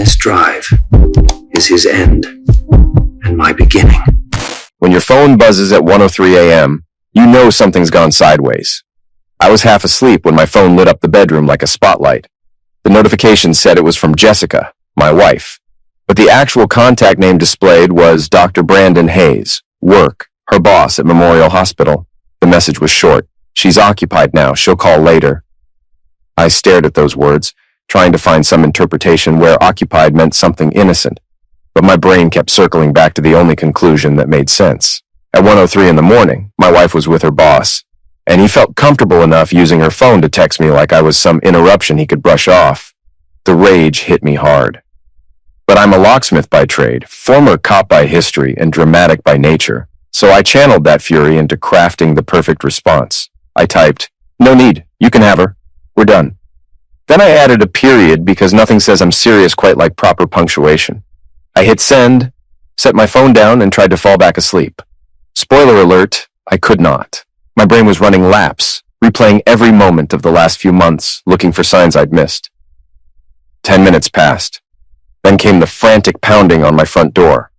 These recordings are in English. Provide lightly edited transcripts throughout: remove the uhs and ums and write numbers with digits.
this drive is his end and my beginning. When your phone buzzes at 1:03 a.m., you know something's gone sideways. I was half asleep when my phone lit up the bedroom like a spotlight. The notification said it was from Jessica, my wife, but the actual contact name displayed was Dr. Brandon Hayes, work, her boss at Memorial Hospital. The message was short. She's occupied now. She'll call later. I stared at those words, trying to find some interpretation where occupied meant something innocent, but my brain kept circling back to the only conclusion that made sense. At 1:03 in the morning, my wife was with her boss, and he felt comfortable enough using her phone to text me like I was some interruption he could brush off. The rage hit me hard. But I'm a locksmith by trade, former cop by history, and dramatic by nature, so I channeled that fury into crafting the perfect response. I typed, "No need, you can have her. We're done." Then I added a period because nothing says I'm serious quite like proper punctuation. I hit send, set my phone down, and tried to fall back asleep. Spoiler alert, I could not. My brain was running laps, replaying every moment of the last few months, looking for signs I'd missed. 10 minutes passed. Then came the frantic pounding on my front door.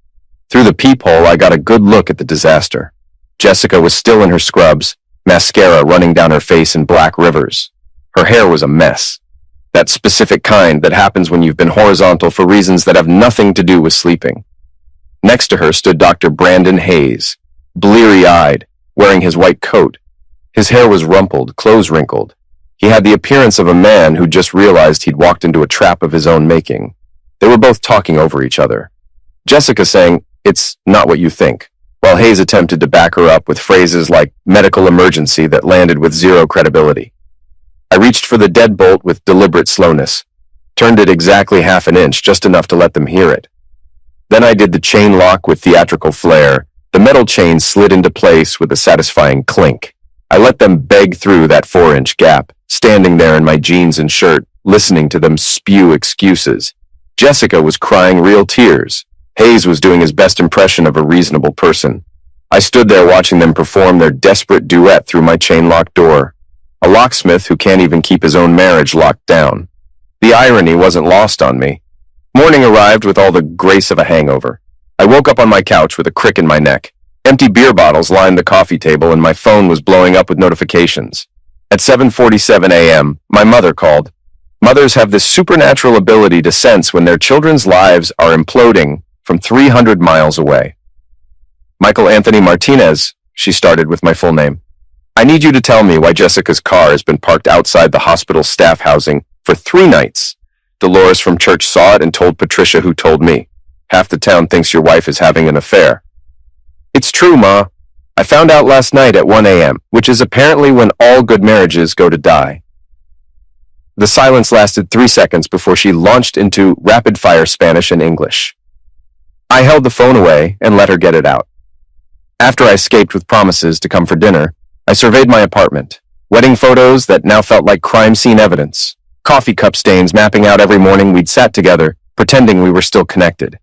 Through the peephole, I got a good look at the disaster. Jessica was still in her scrubs, mascara running down her face in black rivers. Her hair was a mess. That specific kind that happens when you've been horizontal for reasons that have nothing to do with sleeping. Next to her stood Dr. Brandon Hayes, bleary-eyed, wearing his white coat. His hair was rumpled, clothes wrinkled. He had the appearance of a man who just realized he'd walked into a trap of his own making. They were both talking over each other. Jessica saying, "It's not what you think," while Hayes attempted to back her up with phrases like medical emergency that landed with zero credibility. I reached for the deadbolt with deliberate slowness, turned it exactly half an inch, just enough to let them hear it. Then I did the chain lock with theatrical flair. The metal chain slid into place with a satisfying clink. I let them beg through that 4-inch gap, standing there in my jeans and shirt, listening to them spew excuses. Jessica was crying real tears. Hayes was doing his best impression of a reasonable person. I stood there watching them perform their desperate duet through my chain-locked door. A locksmith who can't even keep his own marriage locked down. The irony wasn't lost on me. Morning arrived with all the grace of a hangover. I woke up on my couch with a crick in my neck. Empty beer bottles lined the coffee table and my phone was blowing up with notifications. At 7:47 a.m., my mother called. Mothers have this supernatural ability to sense when their children's lives are imploding from 300 miles away. "Michael Anthony Martinez," she started with my full name. "I need you to tell me why Jessica's car has been parked outside the hospital staff housing for 3 nights. Dolores from church saw it and told Patricia, who told me. Half the town thinks your wife is having an affair." "It's true, Ma. I found out last night at 1 a.m., which is apparently when all good marriages go to die." The silence lasted 3 seconds before she launched into rapid-fire Spanish and English. I held the phone away and let her get it out. After I escaped with promises to come for dinner, I surveyed my apartment. Wedding photos that now felt like crime scene evidence. Coffee cup stains mapping out every morning we'd sat together, pretending we were still connected.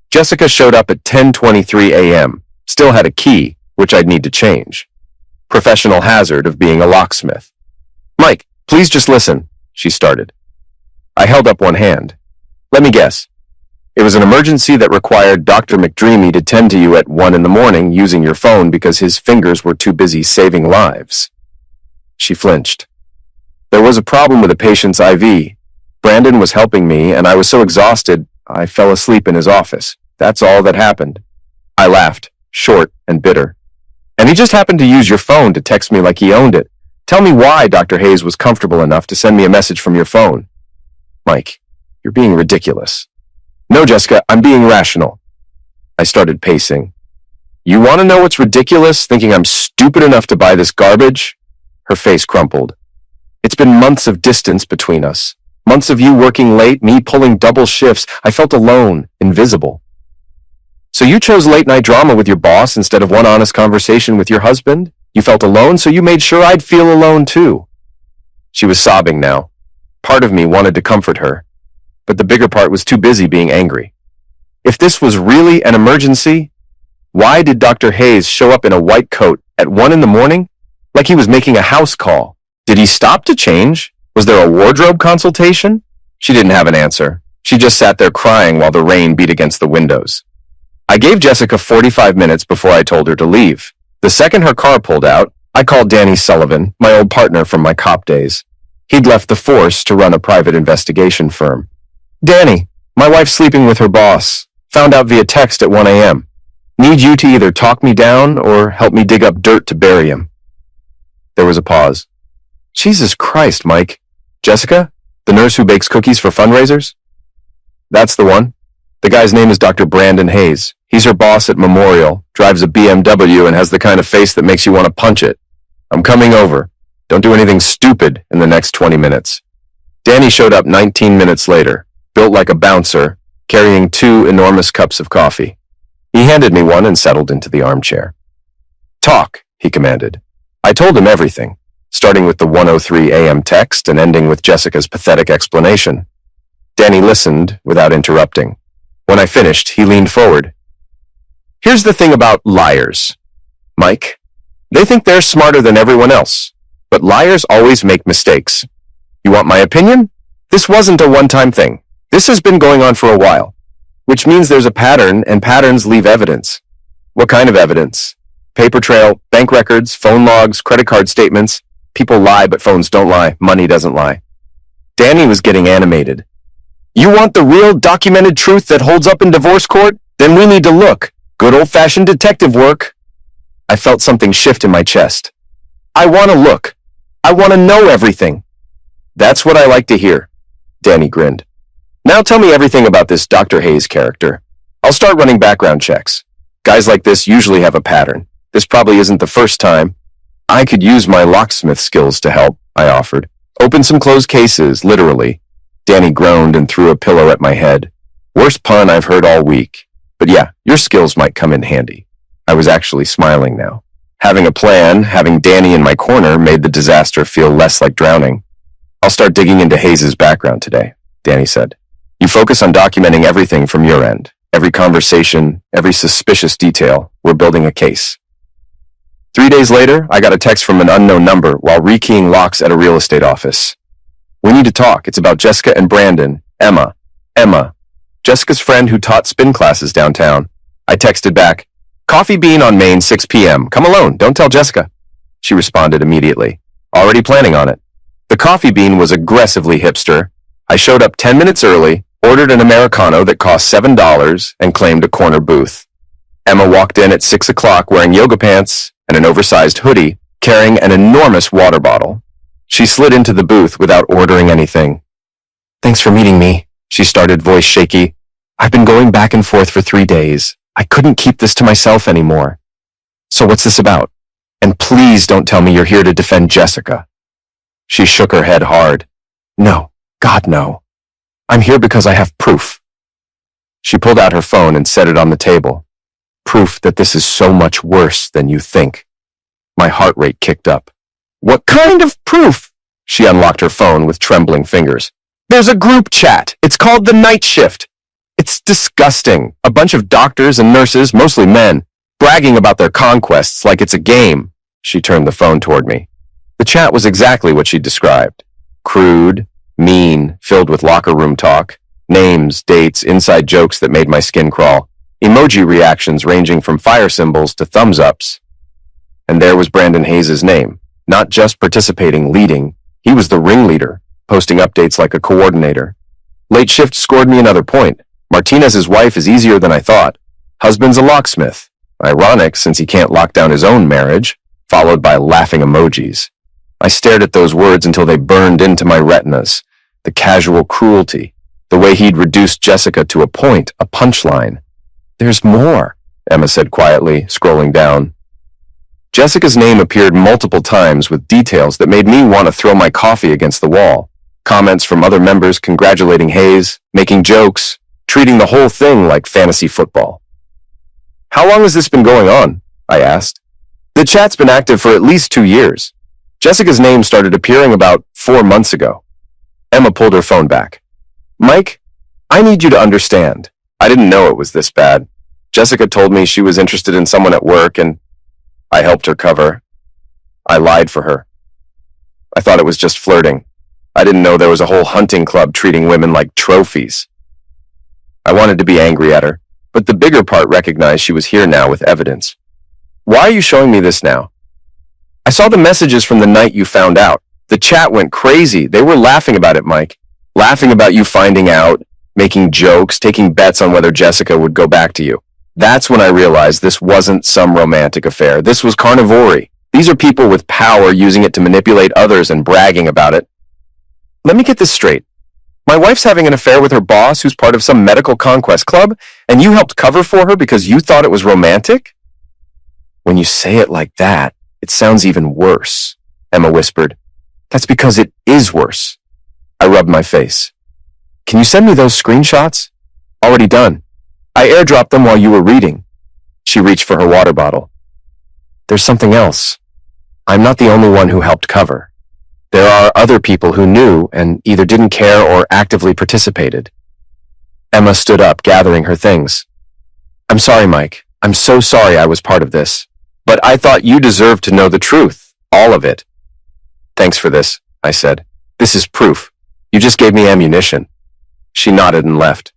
Jessica showed up at 10:23 a.m., still had a key, which I'd need to change. Professional hazard of being a locksmith. "Mike, please just listen," she started. I held up one hand. "Let me guess. It was an emergency that required Dr. McDreamy to tend to you at 1 in the morning using your phone because his fingers were too busy saving lives." She flinched. "There was a problem with a patient's IV. Brandon was helping me, and I was so exhausted, I fell asleep in his office. That's all that happened." I laughed, short and bitter. "And he just happened to use your phone to text me like he owned it. Tell me why Dr. Hayes was comfortable enough to send me a message from your phone." "Mike, you're being ridiculous." "No, Jessica, I'm being rational." I started pacing. "You want to know what's ridiculous, thinking I'm stupid enough to buy this garbage?" Her face crumpled. "It's been months of distance between us. Months of you working late, me pulling double shifts. I felt alone, invisible. So you chose late-night drama with your boss instead of one honest conversation with your husband? You felt alone, so you made sure I'd feel alone too." She was sobbing now. Part of me wanted to comfort her, but the bigger part was too busy being angry. If this was really an emergency, why did Dr. Hayes show up in a white coat at 1 in the morning? Like he was making a house call. Did he stop to change? Was there a wardrobe consultation? She didn't have an answer. She just sat there crying while the rain beat against the windows. I gave Jessica 45 minutes before I told her to leave. The second her car pulled out, I called Danny Sullivan, my old partner from my cop days. He'd left the force to run a private investigation firm. Danny, my wife's sleeping with her boss. Found out via text at 1 a.m. Need you to either talk me down or help me dig up dirt to bury him. There was a pause. Jesus Christ, Mike. Jessica? The nurse who bakes cookies for fundraisers? That's the one. The guy's name is Dr. Brandon Hayes. He's her boss at Memorial, drives a BMW, and has the kind of face that makes you want to punch it. I'm coming over. Don't do anything stupid in the next 20 minutes. Danny showed up 19 minutes later, built like a bouncer, carrying 2 enormous cups of coffee. He handed me one and settled into the armchair. Talk, he commanded. I told him everything, starting with the 1:03 a.m. text and ending with Jessica's pathetic explanation. Danny listened without interrupting. When I finished, he leaned forward. Here's the thing about liars, Mike. They think they're smarter than everyone else, but liars always make mistakes. You want my opinion? This wasn't a one-time thing. This has been going on for a while, which means there's a pattern, and patterns leave evidence. What kind of evidence? Paper trail, bank records, phone logs, credit card statements. People lie, but phones don't lie. Money doesn't lie. Danny was getting animated. You want the real documented truth that holds up in divorce court? Then we need to look. Good old-fashioned detective work. I felt something shift in my chest. I want to look. I want to know everything. That's what I like to hear. Danny grinned. Now tell me everything about this Dr. Hayes character. I'll start running background checks. Guys like this usually have a pattern. This probably isn't the first time. I could use my locksmith skills to help, I offered. Open some closed cases, literally. Danny groaned and threw a pillow at my head. Worst pun I've heard all week. But yeah, your skills might come in handy. I was actually smiling now. Having a plan, having Danny in my corner made the disaster feel less like drowning. I'll start digging into Hayes' background today, Danny said. You focus on documenting everything from your end. Every conversation, every suspicious detail. We're building a case. 3 days later, I got a text from an unknown number while rekeying locks at a real estate office. We need to talk. It's about Jessica and Brandon. Emma. Jessica's friend who taught spin classes downtown. I texted back, Coffee Bean on Main, 6 p.m. Come alone. Don't tell Jessica. She responded immediately. Already planning on it. The Coffee Bean was aggressively hipster. I showed up 10 minutes early, ordered an Americano that cost $7, and claimed a corner booth. Emma walked in at 6 o'clock wearing yoga pants and an oversized hoodie, carrying an enormous water bottle. She slid into the booth without ordering anything. Thanks for meeting me, she started, voice shaky. I've been going back and forth for 3 days. I couldn't keep this to myself anymore. So what's this about? And please don't tell me you're here to defend Jessica. She shook her head hard. No, God no. I'm here because I have proof. She pulled out her phone and set it on the table. Proof that this is so much worse than you think. My heart rate kicked up. What kind of proof? She unlocked her phone with trembling fingers. There's a group chat. It's called The Night Shift. It's disgusting. A bunch of doctors and nurses, mostly men, bragging about their conquests like it's a game. She turned the phone toward me. The chat was exactly what she described. Crude, mean, filled with locker room talk, names, dates, inside jokes that made my skin crawl, emoji reactions ranging from fire symbols to thumbs ups. And there was Brandon Hayes' name, not just participating, leading. He was the ringleader, posting updates like a coordinator. Late shift scored me another point. Martinez's wife is easier than I thought. Husband's a locksmith. Ironic since he can't lock down his own marriage, followed by laughing emojis. I stared at those words until they burned into my retinas. The casual cruelty, the way he'd reduced Jessica to a point, a punchline. There's more, Emma said quietly, scrolling down. Jessica's name appeared multiple times with details that made me want to throw my coffee against the wall. Comments from other members congratulating Hayes, making jokes, treating the whole thing like fantasy football. How long has this been going on? I asked. The chat's been active for at least 2 years. Jessica's name started appearing about 4 months ago. Emma pulled her phone back. Mike, I need you to understand. I didn't know it was this bad. Jessica told me she was interested in someone at work, and I helped her cover. I lied for her. I thought it was just flirting. I didn't know there was a whole hunting club treating women like trophies. I wanted to be angry at her, but the bigger part recognized she was here now with evidence. Why are you showing me this now? I saw the messages from the night you found out. The chat went crazy. They were laughing about it, Mike. Laughing about you finding out, making jokes, taking bets on whether Jessica would go back to you. That's when I realized this wasn't some romantic affair. This was carnivore. These are people with power using it to manipulate others and bragging about it. Let me get this straight. My wife's having an affair with her boss who's part of some medical conquest club, and you helped cover for her because you thought it was romantic? When you say it like that, it sounds even worse, Emma whispered. That's because it is worse. I rubbed my face. Can you send me those screenshots? Already done. I airdropped them while you were reading. She reached for her water bottle. There's something else. I'm not the only one who helped cover. There are other people who knew and either didn't care or actively participated. Emma stood up, gathering her things. I'm sorry, Mike. I'm so sorry I was part of this. But I thought you deserved to know the truth. All of it. Thanks for this, I said. This is proof. You just gave me ammunition. She nodded and left.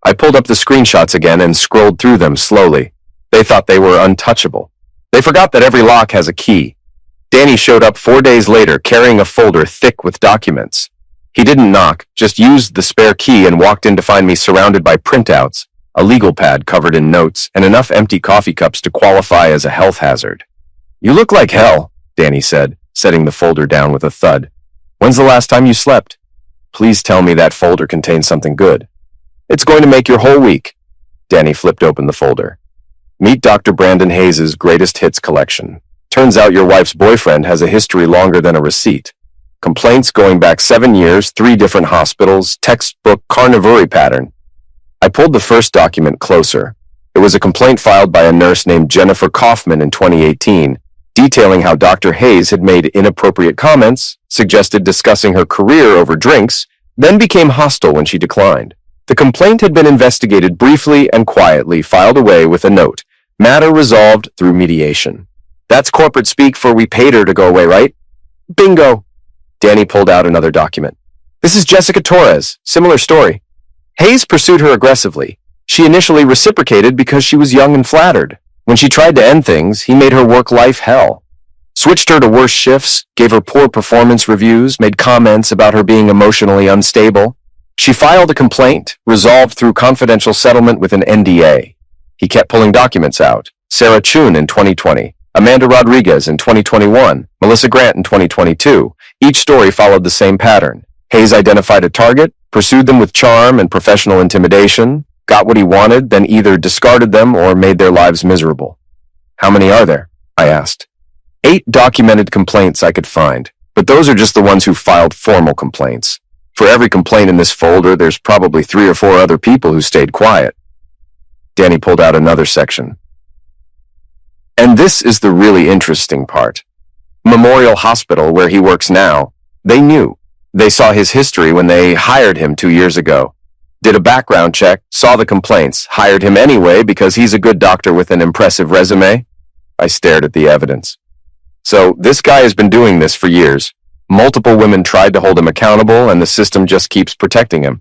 I pulled up the screenshots again and scrolled through them slowly. They thought they were untouchable. They forgot that every lock has a key. Danny showed up 4 days later carrying a folder thick with documents. He didn't knock, just used the spare key and walked in to find me surrounded by printouts, a legal pad covered in notes, and enough empty coffee cups to qualify as a health hazard. You look like hell, Danny said, setting the folder down with a thud. When's the last time you slept? Please tell me that folder contains something good. It's going to make your whole week. Danny flipped open the folder. Meet Dr. Brandon Hayes' greatest hits collection. Turns out your wife's boyfriend has a history longer than a receipt. Complaints going back 7 years, 3 different hospitals, textbook carnivore pattern. I pulled the first document closer. It was a complaint filed by a nurse named Jennifer Kaufman in 2018, detailing how Dr. Hayes had made inappropriate comments, suggested discussing her career over drinks, then became hostile when she declined. The complaint had been investigated briefly and quietly, filed away with a note. Matter resolved through mediation. That's corporate speak for we paid her to go away, right? Bingo! Danny pulled out another document. This is Jessica Torres. Similar story. Hayes pursued her aggressively. She initially reciprocated because she was young and flattered. When she tried to end things, he made her work life hell. Switched her to worse shifts, gave her poor performance reviews, made comments about her being emotionally unstable. She filed a complaint, resolved through confidential settlement with an NDA. He kept pulling documents out. Sarah Chun in 2020, Amanda Rodriguez in 2021, Melissa Grant in 2022. Each story followed the same pattern. Hayes identified a target, pursued them with charm and professional intimidation, got what he wanted, then either discarded them or made their lives miserable. How many are there? I asked. 8 documented complaints I could find, but those are just the ones who filed formal complaints. For every complaint in this folder, there's probably 3 or 4 other people who stayed quiet. Danny pulled out another section. And this is the really interesting part. Memorial Hospital, where he works now, they knew. They saw his history when they hired him 2 years ago. Did a background check, saw the complaints, hired him anyway because he's a good doctor with an impressive resume. I stared at the evidence. So this guy has been doing this for years. Multiple women tried to hold him accountable, and the system just keeps protecting him.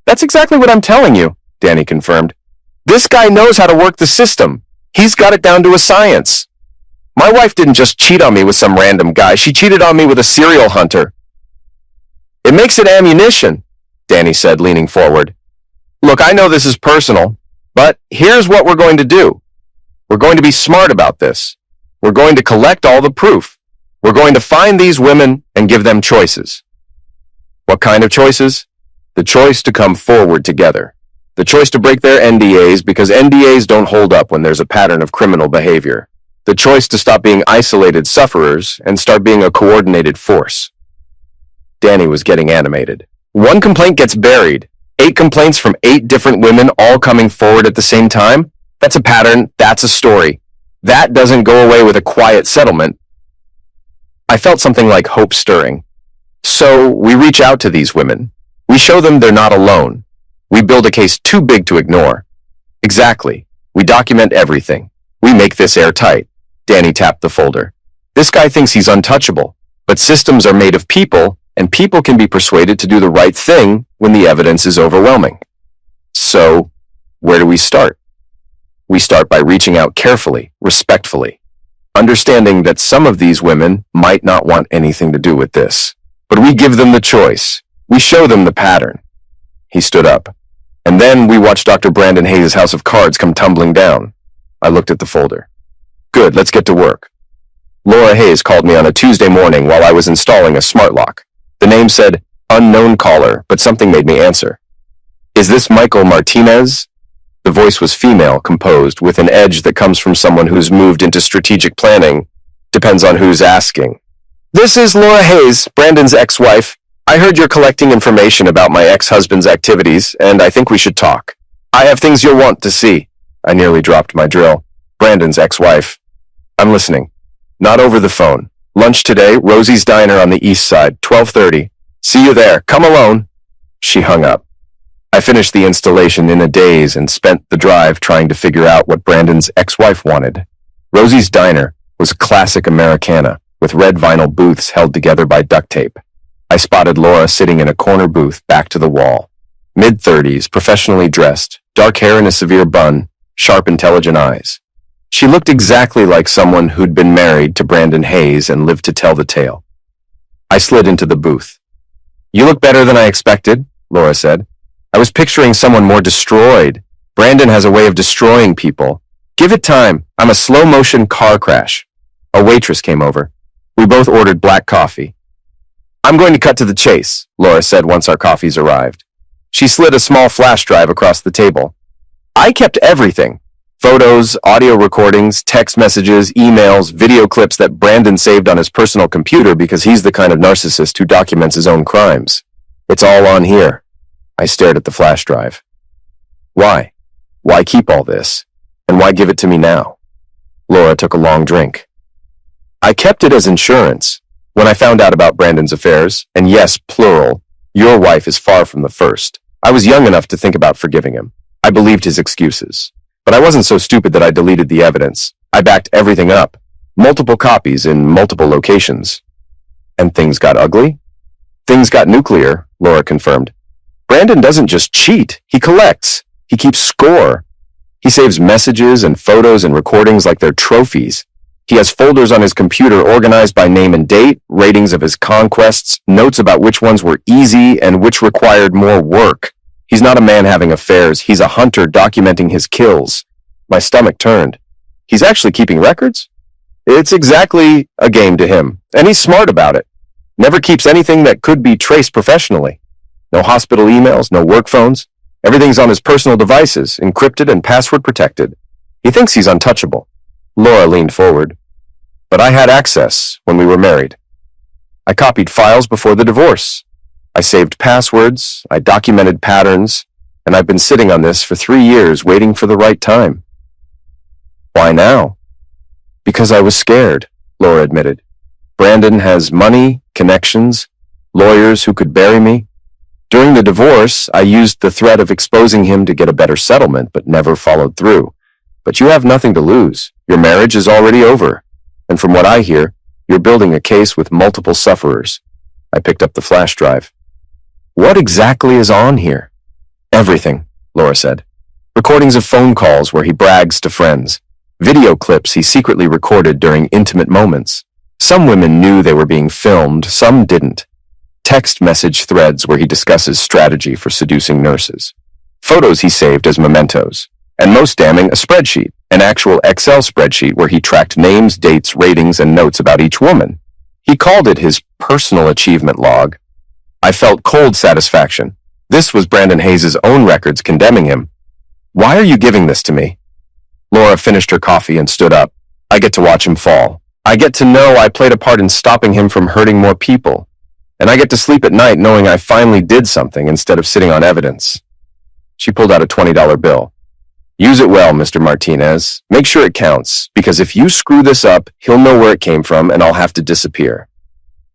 That's exactly what I'm telling you, Danny confirmed. This guy knows how to work the system. He's got it down to a science. My wife didn't just cheat on me with some random guy. She cheated on me with a serial hunter. It makes it ammunition, Danny said, leaning forward. Look, I know this is personal, but here's what we're going to do. We're going to be smart about this. We're going to collect all the proof. We're going to find these women and give them choices. What kind of choices? The choice to come forward together. The choice to break their NDAs because NDAs don't hold up when there's a pattern of criminal behavior. The choice to stop being isolated sufferers and start being a coordinated force. Danny was getting animated. 1 complaint gets buried. 8 complaints from 8 different women all coming forward at the same time? That's a pattern. That's a story. That doesn't go away with a quiet settlement. I felt something like hope stirring. So we reach out to these women. We show them they're not alone. We build a case too big to ignore. Exactly. We document everything. We make this airtight. Danny tapped the folder. This guy thinks he's untouchable, but systems are made of people, and people can be persuaded to do the right thing when the evidence is overwhelming. So, where do we start? We start by reaching out carefully, respectfully, understanding that some of these women might not want anything to do with this. But we give them the choice. We show them the pattern. He stood up. And then we watched Dr. Brandon Hayes' house of cards come tumbling down. I looked at the folder. Good, let's get to work. Laura Hayes called me on a Tuesday morning while I was installing a smart lock. The name said, unknown caller, but something made me answer. Is this Michael Martinez? The voice was female, composed, with an edge that comes from someone who's moved into strategic planning. Depends on who's asking. This is Laura Hayes, Brandon's ex-wife. I heard you're collecting information about my ex-husband's activities, and I think we should talk. I have things you'll want to see. I nearly dropped my drill. Brandon's ex-wife. I'm listening. Not over the phone. Lunch today, Rosie's Diner on the east side, 12:30. See you there. Come alone. She hung up. I finished the installation in a daze and spent the drive trying to figure out what Brandon's ex-wife wanted. Rosie's Diner was classic Americana, with red vinyl booths held together by duct tape. I spotted Laura sitting in a corner booth back to the wall. Mid-30s, professionally dressed, dark hair in a severe bun, sharp, intelligent eyes. She looked exactly like someone who'd been married to Brandon Hayes and lived to tell the tale. I slid into the booth. You look better than I expected, Laura said. I was picturing someone more destroyed. Brandon has a way of destroying people. Give it time. I'm a slow-motion car crash. A waitress came over. We both ordered black coffee. I'm going to cut to the chase, Laura said once our coffees arrived. She slid a small flash drive across the table. I kept everything. Photos, audio recordings, text messages, emails, video clips that Brandon saved on his personal computer because he's the kind of narcissist who documents his own crimes. It's all on here. I stared at the flash drive. Why? Why keep all this? And why give it to me now? Laura took a long drink. I kept it as insurance. When I found out about Brandon's affairs, and yes, plural, your wife is far from the first, I was young enough to think about forgiving him. I believed his excuses. But I wasn't so stupid that I deleted the evidence. I backed everything up. Multiple copies in multiple locations. And things got ugly? Things got nuclear, Laura confirmed. Brandon doesn't just cheat. He collects. He keeps score. He saves messages and photos and recordings like they're trophies. He has folders on his computer organized by name and date, ratings of his conquests, notes about which ones were easy and which required more work. He's not a man having affairs. He's a hunter documenting his kills. My stomach turned. He's actually keeping records? It's exactly a game to him, and he's smart about it. Never keeps anything that could be traced professionally. No hospital emails, no work phones. Everything's on his personal devices, encrypted and password protected. He thinks he's untouchable. Laura leaned forward. But I had access when we were married. I copied files before the divorce. I saved passwords, I documented patterns, and I've been sitting on this for 3 years waiting for the right time. Why now? Because I was scared, Laura admitted. Brandon has money, connections, lawyers who could bury me. During the divorce, I used the threat of exposing him to get a better settlement, but never followed through. But you have nothing to lose. Your marriage is already over. And from what I hear, you're building a case with multiple sufferers. I picked up the flash drive. What exactly is on here? Everything, Laura said. Recordings of phone calls where he brags to friends. Video clips he secretly recorded during intimate moments. Some women knew they were being filmed, some didn't. Text message threads where he discusses strategy for seducing nurses. Photos he saved as mementos. And most damning, a spreadsheet, an actual Excel spreadsheet where he tracked names, dates, ratings, and notes about each woman. He called it his personal achievement log. I felt cold satisfaction. This was Brandon Hayes' own records condemning him. Why are you giving this to me? Laura finished her coffee and stood up. I get to watch him fall. I get to know I played a part in stopping him from hurting more people. And I get to sleep at night knowing I finally did something instead of sitting on evidence. She pulled out a $20 bill. Use it well, Mr. Martinez. Make sure it counts, because if you screw this up, he'll know where it came from and I'll have to disappear.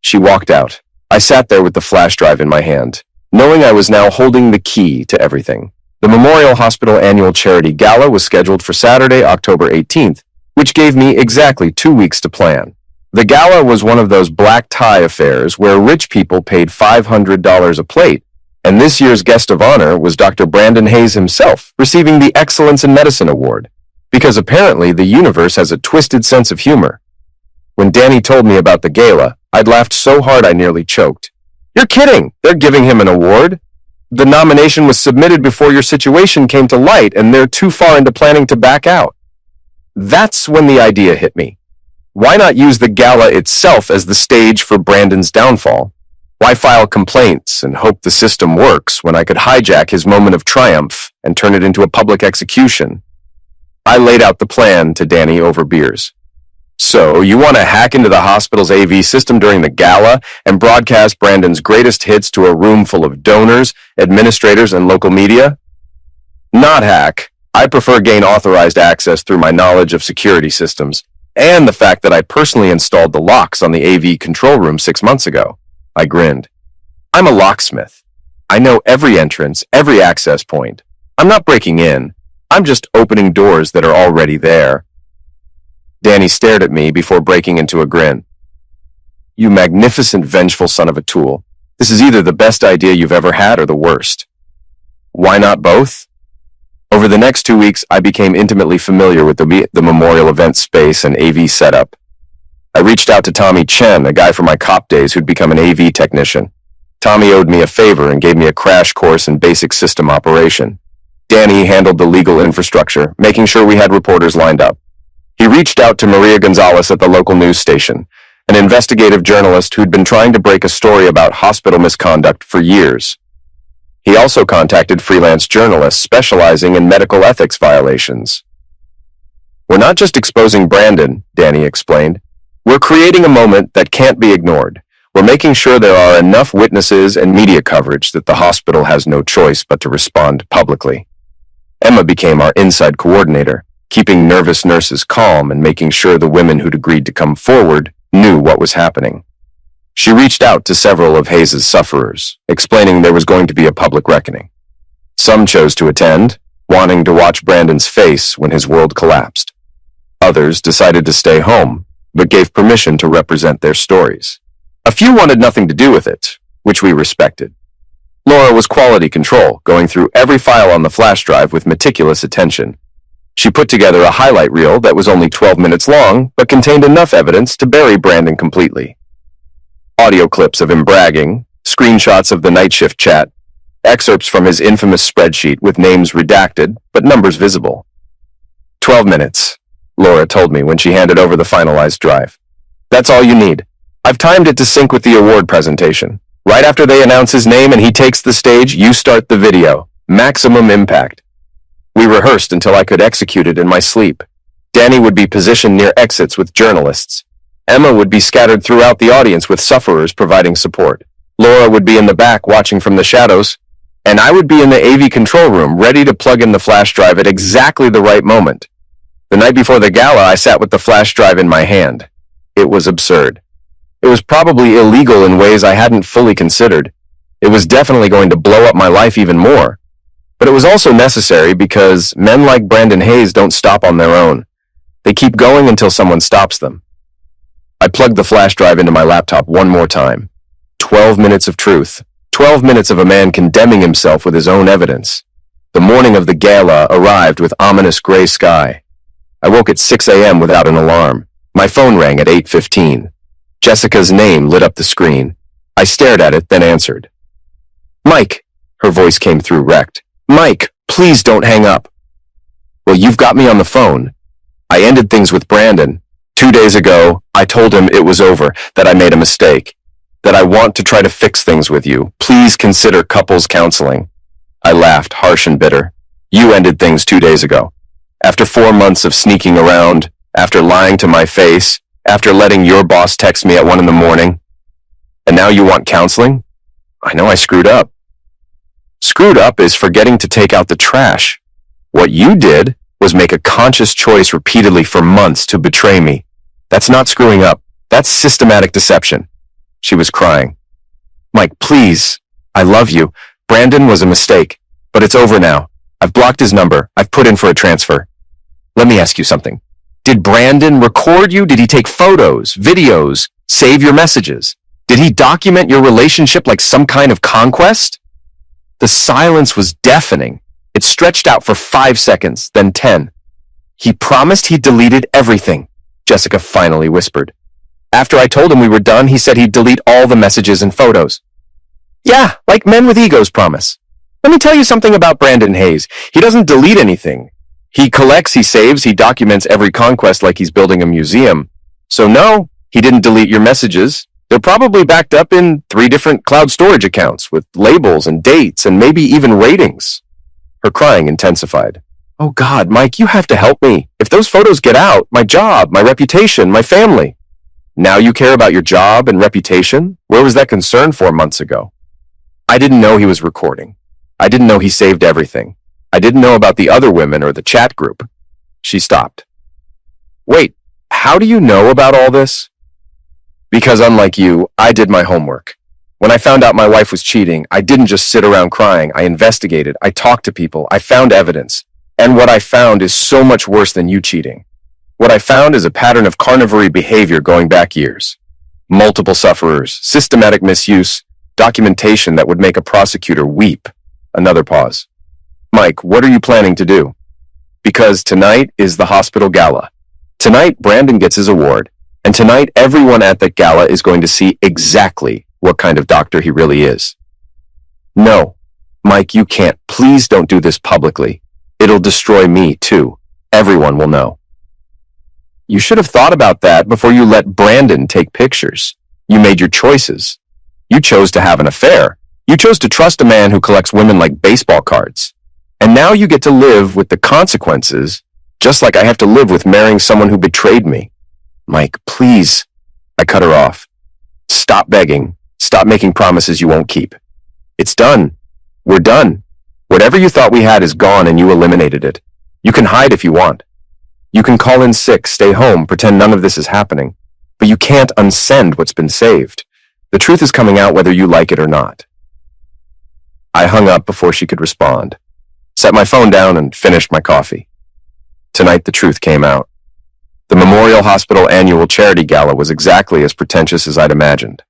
She walked out. I sat there with the flash drive in my hand, knowing I was now holding the key to everything. The Memorial Hospital Annual Charity Gala was scheduled for Saturday, October 18th, which gave me exactly 2 weeks to plan. The gala was one of those black tie affairs where rich people paid $500 a plate, And this year's guest of honor was Dr. Brandon Hayes himself, receiving the Excellence in Medicine Award, because apparently the universe has a twisted sense of humor. When Danny told me about the gala, I'd laughed so hard I nearly choked. You're kidding! They're giving him an award? The nomination was submitted before your situation came to light, and they're too far into planning to back out. That's when the idea hit me. Why not use the gala itself as the stage for Brandon's downfall? Why file complaints and hope the system works when I could hijack his moment of triumph and turn it into a public execution? I laid out the plan to Danny over beers. So, you want to hack into the hospital's AV system during the gala and broadcast Brandon's greatest hits to a room full of donors, administrators, and local media? Not hack. I prefer gain authorized access through my knowledge of security systems and the fact that I personally installed the locks on the AV control room 6 months ago. I grinned. I'm a locksmith. I know every entrance, every access point. I'm not breaking in. I'm just opening doors that are already there. Danny stared at me before breaking into a grin. You magnificent, vengeful son of a tool. This is either the best idea you've ever had or the worst. Why not both? Over the next 2 weeks, I became intimately familiar with the memorial event space and AV setup. I reached out to Tommy Chen, a guy from my cop days who'd become an AV technician. Tommy owed me a favor and gave me a crash course in basic system operation. Danny handled the legal infrastructure, making sure we had reporters lined up. He reached out to Maria Gonzalez at the local news station, an investigative journalist who'd been trying to break a story about hospital misconduct for years. He also contacted freelance journalists specializing in medical ethics violations. We're not just exposing Brandon, Danny explained. We're creating a moment that can't be ignored. We're making sure there are enough witnesses and media coverage that the hospital has no choice but to respond publicly. Emma became our inside coordinator, keeping nervous nurses calm and making sure the women who'd agreed to come forward knew what was happening. She reached out to several of Hayes' sufferers, explaining there was going to be a public reckoning. Some chose to attend, wanting to watch Brandon's face when his world collapsed. Others decided to stay home, but gave permission to represent their stories. A few wanted nothing to do with it, which we respected. Laura was quality control, going through every file on the flash drive with meticulous attention. She put together a highlight reel that was only 12 minutes long, but contained enough evidence to bury Brandon completely. Audio clips of him bragging, screenshots of the night shift chat, excerpts from his infamous spreadsheet with names redacted, but numbers visible. 12 minutes, Laura told me when she handed over the finalized drive. That's all you need. I've timed it to sync with the award presentation. Right after they announce his name and he takes the stage, you start the video. Maximum impact. We rehearsed until I could execute it in my sleep. Danny would be positioned near exits with journalists. Emma would be scattered throughout the audience with sufferers providing support. Laura would be in the back watching from the shadows, and I would be in the AV control room ready to plug in the flash drive at exactly the right moment. The night before the gala, I sat with the flash drive in my hand. It was absurd. It was probably illegal in ways I hadn't fully considered. It was definitely going to blow up my life even more. But it was also necessary because men like Brandon Hayes don't stop on their own. They keep going until someone stops them. I plugged the flash drive into my laptop one more time. 12 minutes of truth. 12 minutes of a man condemning himself with his own evidence. The morning of the gala arrived with ominous gray sky. I woke at 6 a.m. without an alarm. My phone rang at 8:15. Jessica's name lit up the screen. I stared at it, then answered. Mike, her voice came through wrecked. Mike, please don't hang up. Well, you've got me on the phone. I ended things with Brandon. 2 days ago, I told him it was over, that I made a mistake, that I want to try to fix things with you. Please consider couples counseling. I laughed, harsh and bitter. You ended things 2 days ago. After 4 months of sneaking around, after lying to my face, after letting your boss text me at 1 a.m, and now you want counseling? I know I screwed up. Screwed up is forgetting to take out the trash. What you did was make a conscious choice repeatedly for months to betray me. That's not screwing up. That's systematic deception. She was crying. Mike, please. I love you. Brandon was a mistake, but it's over now. I've blocked his number. I've put in for a transfer. Let me ask you something. Did Brandon record you? Did he take photos, videos, save your messages? Did he document your relationship like some kind of conquest? The silence was deafening. It stretched out for 5 seconds, then 10. "He promised he'd deleted everything," Jessica finally whispered. "After I told him we were done, he said he'd delete all the messages and photos." "Yeah, like men with egos promise. Let me tell you something about Brandon Hayes. He doesn't delete anything. He collects, he saves, he documents every conquest like he's building a museum. So no, he didn't delete your messages. They're probably backed up in 3 different cloud storage accounts with labels and dates and maybe even ratings." Her crying intensified. "Oh God, Mike, you have to help me. If those photos get out, my job, my reputation, my family." "Now you care about your job and reputation? Where was that concern 4 months ago?" "I didn't know he was recording. I didn't know he saved everything. I didn't know about the other women or the chat group." She stopped. "Wait, how do you know about all this?" "Because unlike you, I did my homework. When I found out my wife was cheating, I didn't just sit around crying. I investigated. I talked to people. I found evidence. And what I found is so much worse than you cheating. What I found is a pattern of carnivory behavior going back years. Multiple sufferers, systematic misuse, documentation that would make a prosecutor weep." Another pause. "Mike, what are you planning to do?" "Because tonight is the hospital gala. Tonight, Brandon gets his award. And tonight, everyone at that gala is going to see exactly what kind of doctor he really is." "No, Mike, you can't. Please don't do this publicly. It'll destroy me, too. Everyone will know." "You should have thought about that before you let Brandon take pictures. You made your choices. You chose to have an affair. You chose to trust a man who collects women like baseball cards. And now you get to live with the consequences, just like I have to live with marrying someone who betrayed me." "Mike, please." I cut her off. "Stop begging. Stop making promises you won't keep. It's done. We're done. Whatever you thought we had is gone and you eliminated it. You can hide if you want. You can call in sick, stay home, pretend none of this is happening. But you can't unsend what's been saved. The truth is coming out whether you like it or not." I hung up before she could respond, set my phone down and finished my coffee. Tonight the truth came out. The Memorial Hospital annual charity gala was exactly as pretentious as I'd imagined.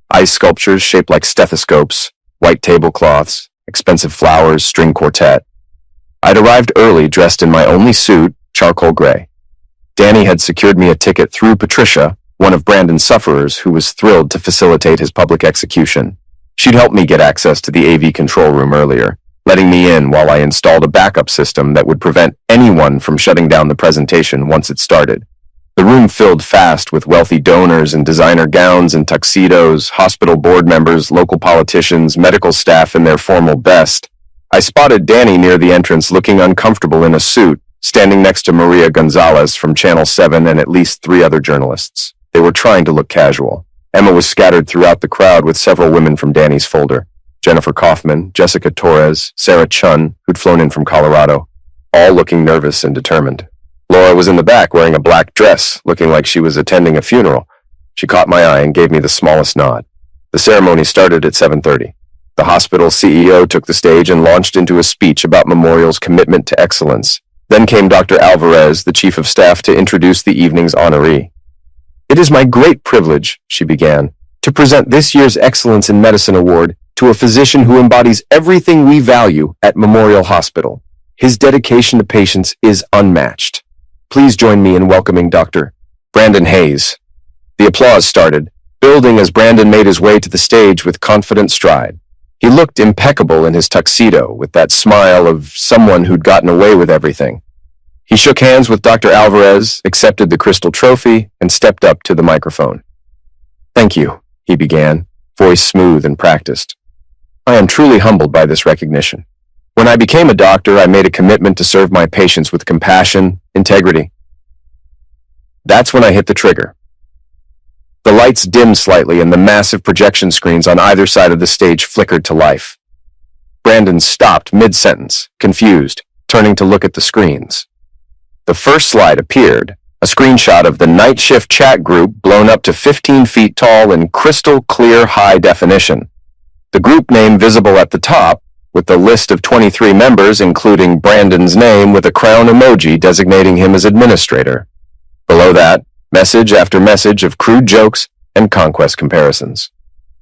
Ice sculptures shaped like stethoscopes, white tablecloths, expensive flowers, string quartet. I'd arrived early dressed in my only suit, charcoal gray. Danny had secured me a ticket through Patricia, one of Brandon's sufferers who was thrilled to facilitate his public execution. She'd helped me get access to the AV control room earlier, letting me in while I installed a backup system that would prevent anyone from shutting down the presentation once it started. The room filled fast with wealthy donors in designer gowns and tuxedos, hospital board members, local politicians, medical staff in their formal best. I spotted Danny near the entrance looking uncomfortable in a suit, standing next to Maria Gonzalez from Channel 7 and at least 3 other journalists. They were trying to look casual. Emma was scattered throughout the crowd with several women from Danny's folder. Jennifer Kaufman, Jessica Torres, Sarah Chun, who'd flown in from Colorado, all looking nervous and determined. Laura was in the back wearing a black dress, looking like she was attending a funeral. She caught my eye and gave me the smallest nod. The ceremony started at 7:30. The hospital CEO took the stage and launched into a speech about Memorial's commitment to excellence. Then came Dr. Alvarez, the chief of staff, to introduce the evening's honoree. "It is my great privilege," she began, "to present this year's Excellence in Medicine Award to a physician who embodies everything we value at Memorial Hospital. His dedication to patients is unmatched. Please join me in welcoming Dr. Brandon Hayes." The applause started, building as Brandon made his way to the stage with confident stride. He looked impeccable in his tuxedo, with that smile of someone who'd gotten away with everything. He shook hands with Dr. Alvarez, accepted the crystal trophy, and stepped up to the microphone. "Thank you," he began, voice smooth and practiced. "I am truly humbled by this recognition. When I became a doctor, I made a commitment to serve my patients with compassion, integrity." That's when I hit the trigger. The lights dimmed slightly and the massive projection screens on either side of the stage flickered to life. Brandon stopped mid-sentence, confused, turning to look at the screens. The first slide appeared, a screenshot of the night shift chat group blown up to 15 feet tall in crystal clear high definition. The group name visible at the top, with the list of 23 members including Brandon's name with a crown emoji designating him as administrator. Below that, message after message of crude jokes and conquest comparisons.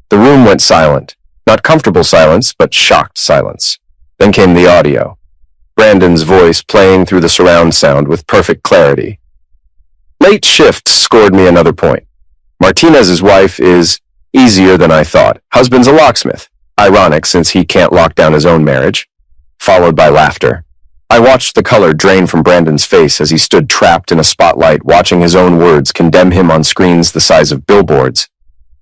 The room went silent, Not comfortable silence, but shocked silence. Then came the audio. Brandon's voice playing through the surround sound with perfect clarity. Late shifts scored me another point. Martinez's wife is easier than I thought. Husband's a locksmith. Ironic since he can't lock down his own marriage. Followed by laughter. I watched the color drain from Brandon's face as he stood trapped in a spotlight, watching his own words condemn him on screens the size of billboards.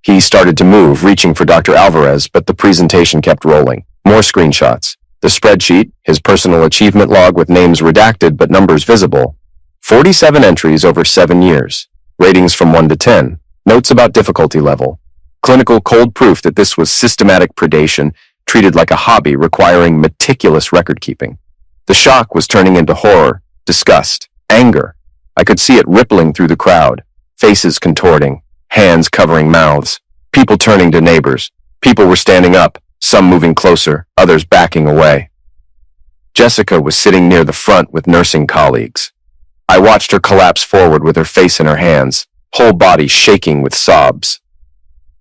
He started to move, reaching for Dr. Alvarez, but the presentation kept rolling. More screenshots. The spreadsheet, his personal achievement log with names redacted but numbers visible. 47 entries over 7 years. Ratings from 1 to 10. Notes about difficulty level. Clinical cold proof that this was systematic predation, treated like a hobby requiring meticulous record-keeping. The shock was turning into horror, disgust, anger. I could see it rippling through the crowd. Faces contorting, hands covering mouths, people turning to neighbors. People were standing up, some moving closer, others backing away. Jessica was sitting near the front with nursing colleagues. I watched her collapse forward with her face in her hands, whole body shaking with sobs.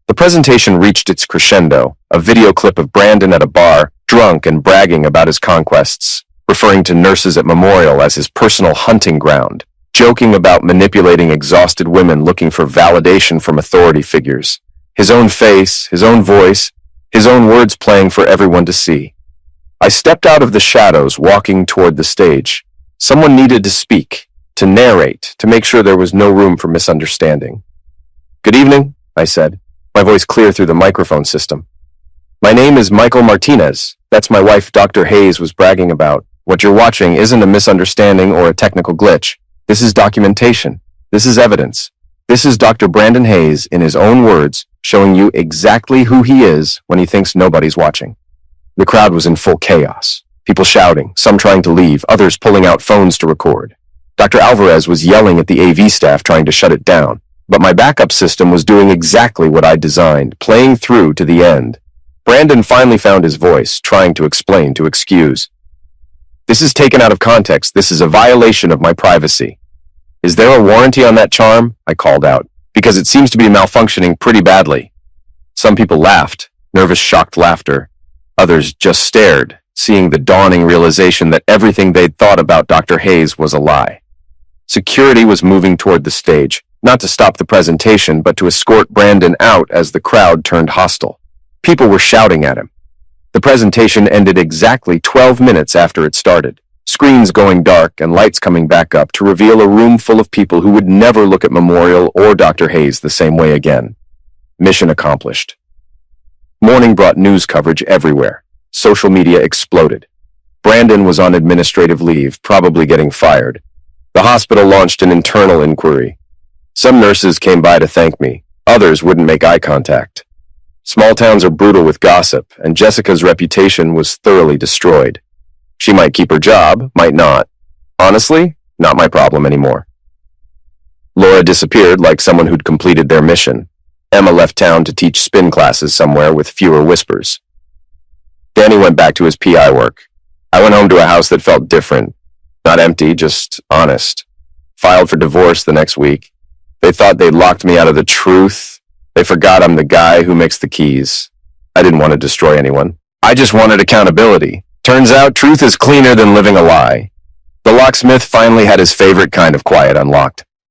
The presentation reached its crescendo, a video clip of Brandon at a bar, drunk and bragging about his conquests, referring to nurses at Memorial as his personal hunting ground, joking about manipulating exhausted women looking for validation from authority figures. His own face, his own voice, his own words playing for everyone to see. I stepped out of the shadows, walking toward the stage. Someone needed to speak, to narrate, to make sure there was no room for misunderstanding. "Good evening," I said, my voice clear through the microphone system. "My name is Michael Martinez. That's my wife, Dr. Hayes, was bragging about. What you're watching isn't a misunderstanding or a technical glitch. This is documentation. This is evidence. This is Dr. Brandon Hayes, in his own words, showing you exactly who he is when he thinks nobody's watching." The crowd was in full chaos. People shouting, some trying to leave, others pulling out phones to record. Dr. Alvarez was yelling at the AV staff trying to shut it down, but my backup system was doing exactly what I designed, playing through to the end. Brandon finally found his voice, trying to explain, to excuse. "This is taken out of context. This is a violation of my privacy." "Is there a warranty on that charm?" I called out, because it seems to be malfunctioning pretty badly. Some people laughed, nervous, shocked laughter. Others just stared, seeing the dawning realization that everything they'd thought about Dr. Hayes was a lie. Security was moving toward the stage, not to stop the presentation, but to escort Brandon out as the crowd turned hostile. People were shouting at him. The presentation ended exactly 12 minutes after it started, screens going dark and lights coming back up to reveal a room full of people who would never look at Memorial or Dr. Hayes the same way again. Mission accomplished. Morning brought news coverage everywhere. Social media exploded. Brandon was on administrative leave, probably getting fired. The hospital launched an internal inquiry. Some nurses came by to thank me. Others wouldn't make eye contact. Small towns are brutal with gossip, and Jessica's reputation was thoroughly destroyed. She might keep her job, might not. Honestly, not my problem anymore. Laura disappeared like someone who'd completed their mission. Emma left town to teach spin classes somewhere with fewer whispers. Danny went back to his PI work. I went home to a house that felt different. Not empty, just honest. Filed for divorce the next week. They thought they'd locked me out of the truth. They forgot I'm the guy who makes the keys. I didn't want to destroy anyone. I just wanted accountability. Turns out truth is cleaner than living a lie. The locksmith finally had his favorite kind of quiet unlocked.